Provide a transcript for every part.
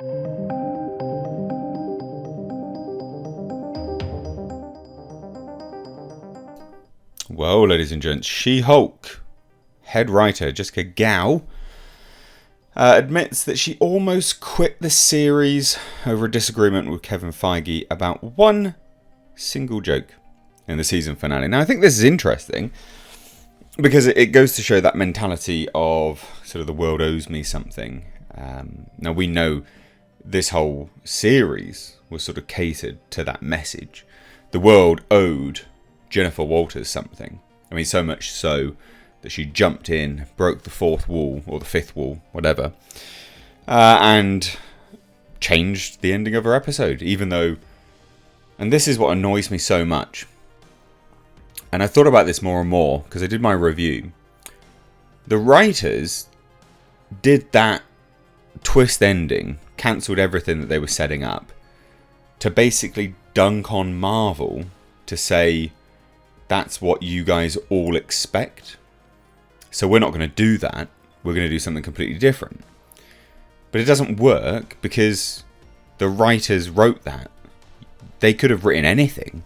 Well, ladies and gents, She-Hulk head writer Jessica Gao admits that she almost quit the series over a disagreement with Kevin Feige about one single joke in the season finale. Now, I think this is interesting because it goes to show that mentality of sort of the world owes me something. Now, we know this whole series was sort of catered to that message. The world owed Jennifer Walters something. I mean, so much so that she jumped in, broke the fourth wall, or the fifth wall, whatever, and changed the ending of her episode, even though... And this is what annoys me so much. And I thought about this more and more, because I did my review. The writers did that twist ending, cancelled everything that they were setting up, to basically dunk on Marvel, to say, that's what you guys all expect. So we're not going to do that. We're going to do something completely different. But it doesn't work because the writers wrote that. They could have written anything.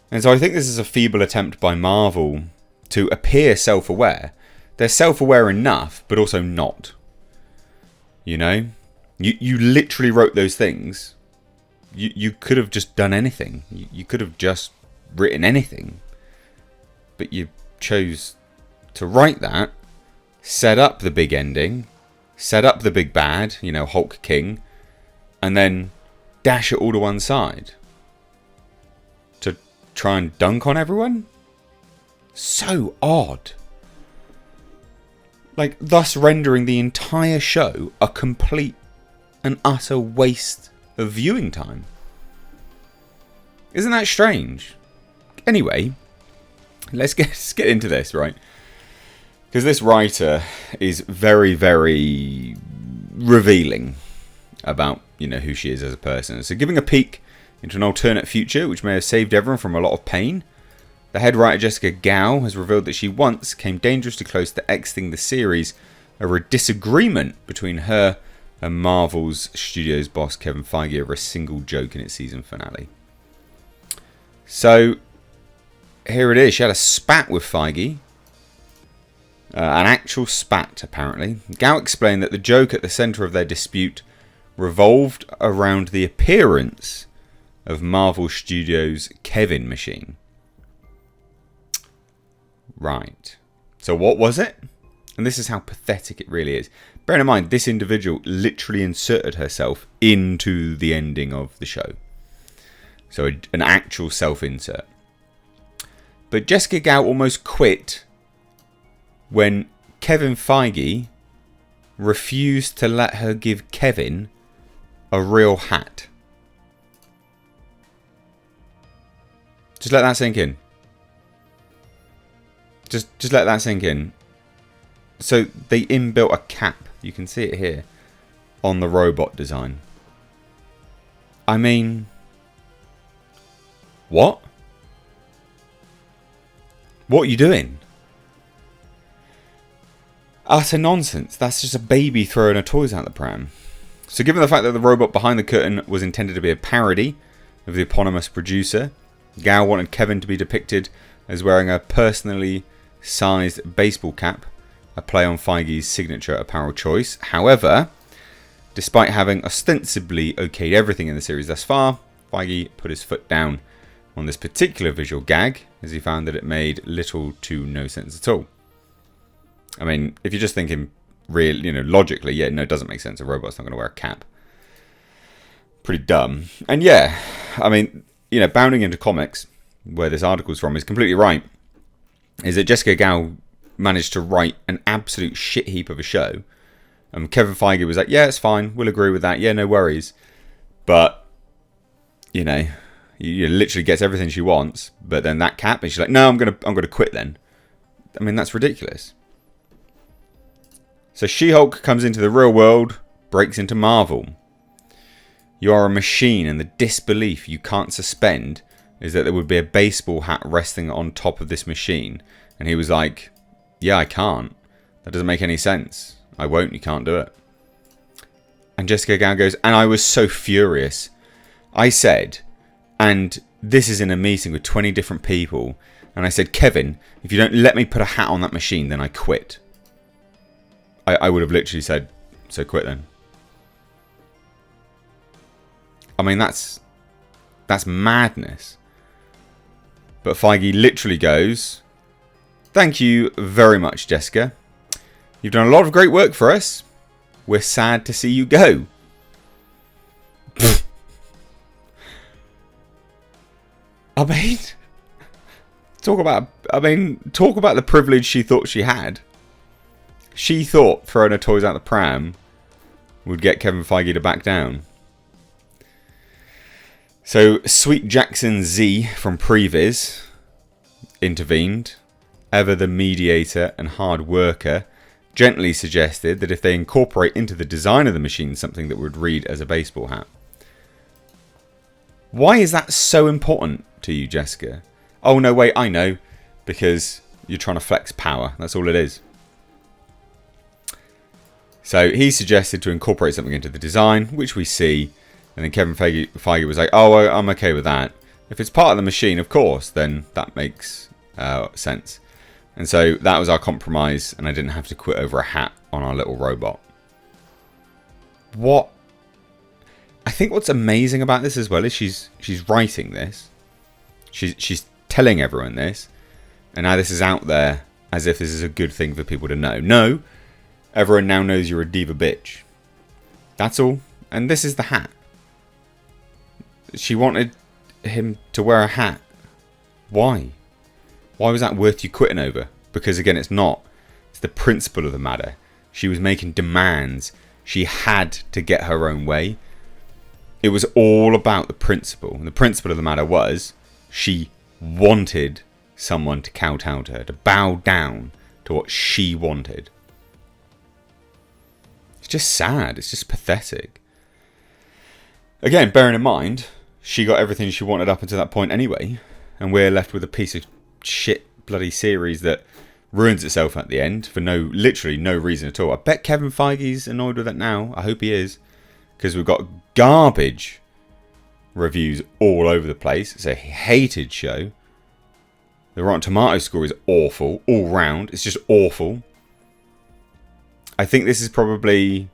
And so I think this is a feeble attempt by Marvel to appear self-aware. They're self-aware enough, but also not. You know? You literally wrote those things. You could have just done anything. You could have just written anything, but you chose to write that, set up the big ending, set up the big bad, you know, Hulk King, and then dash it all to one side to try and dunk on everyone. So odd. Like, thus rendering the entire show a complete and utter waste of viewing time. Isn't that strange? Anyway, let's get into this, right? Because this writer is very, very revealing about, you know, who she is as a person. So giving a peek into an alternate future, which may have saved everyone from a lot of pain, the head writer Jessica Gao has revealed that she once came dangerously close to exiting the series over a disagreement between her and Marvel's Studios boss Kevin Feige over a single joke in its season finale. So here it is. She had a spat with Feige. An actual spat, apparently. Gao explained that the joke at the centre of their dispute revolved around the appearance of Marvel Studios' Kevin machine. Right. So what was it? And this is how pathetic it really is. Bear in mind, this individual literally inserted herself into the ending of the show. So an actual self-insert. But Jessica Gao almost quit when Kevin Feige refused to let her give Kevin a real hat. Just let that sink in. Just let that sink in. So they inbuilt a cap. You can see it here on the robot design. I mean, what? What are you doing? Utter nonsense. That's just a baby throwing her toys out the pram. So given the fact that the robot behind the curtain was intended to be a parody of the eponymous producer, Gao wanted Kevin to be depicted as wearing a personally sized baseball cap, a play on Feige's signature apparel choice. However, despite having ostensibly okayed everything in the series thus far, Feige put his foot down on this particular visual gag, as he found that it made little to no sense at all. I mean, if you're just thinking logically, yeah, no, it doesn't make sense. A robot's not going to wear a cap. Pretty dumb. And yeah, I mean, bounding into comics, where this article's from, is completely right. Is that Jessica Gao managed to write an absolute shit heap of a show. And Kevin Feige was like, yeah, it's fine. We'll agree with that. Yeah, no worries. But, you literally gets everything she wants, but then that cap, and she's like, no, I'm gonna quit then. I mean, that's ridiculous. So She-Hulk comes into the real world, breaks into Marvel. You are a machine, and the disbelief you can't suspend is that there would be a baseball hat resting on top of this machine. And he was like, yeah, I can't. That doesn't make any sense. I won't, you can't do it. And Jessica Gao goes, and I was so furious. I said, and this is in a meeting with 20 different people, and I said, Kevin, if you don't let me put a hat on that machine, then I quit. I would have literally said, so quit then. I mean, that's madness. But Feige literally goes, thank you very much, Jessica. You've done a lot of great work for us. We're sad to see you go. I mean, talk about the privilege she thought she had. She thought throwing her toys out the pram would get Kevin Feige to back down. So, Sweet Jackson Z from Previs intervened. Ever the mediator and hard worker gently suggested that if they incorporate into the design of the machine something that would read as a baseball hat. Why is that so important to you, Jessica? Oh, no, wait, I know. Because you're trying to flex power. That's all it is. So he suggested to incorporate something into the design, which we see. And then Kevin Feige was like, oh, I'm okay with that. If it's part of the machine, of course, then that makes sense. And so that was our compromise, and I didn't have to quit over a hat on our little robot. What? I think what's amazing about this as well is she's writing this. She's telling everyone this. And now this is out there as if this is a good thing for people to know. No, everyone now knows you're a diva bitch. That's all. And this is the hat. She wanted him to wear a hat. Why? Why was that worth you quitting over? Because again, it's not. It's the principle of the matter. She was making demands. She had to get her own way. It was all about the principle. And the principle of the matter was she wanted someone to kowtow to her, to bow down to what she wanted. It's just sad. It's just pathetic. Again, bearing in mind, she got everything she wanted up until that point anyway. And we're left with a piece of shit bloody series that ruins itself at the end for literally no reason at all. I bet Kevin Feige's annoyed with it now. I hope he is. Because we've got garbage reviews all over the place. It's a hated show. The Rotten Tomatoes score is awful. All round. It's just awful. I think this is probably...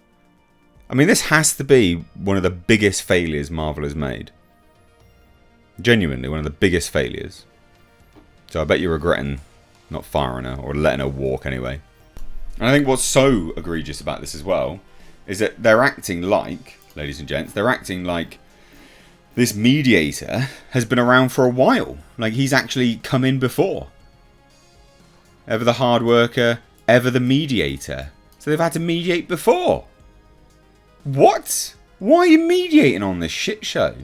I mean, this has to be one of the biggest failures Marvel has made. Genuinely, one of the biggest failures. So I bet you're regretting not firing her, or letting her walk anyway. And I think what's so egregious about this as well is that they're acting like, ladies and gents, they're acting like this mediator has been around for a while. Like he's actually come in before. Ever the hard worker, ever the mediator. So they've had to mediate before. What? Why are you mediating on this shit show?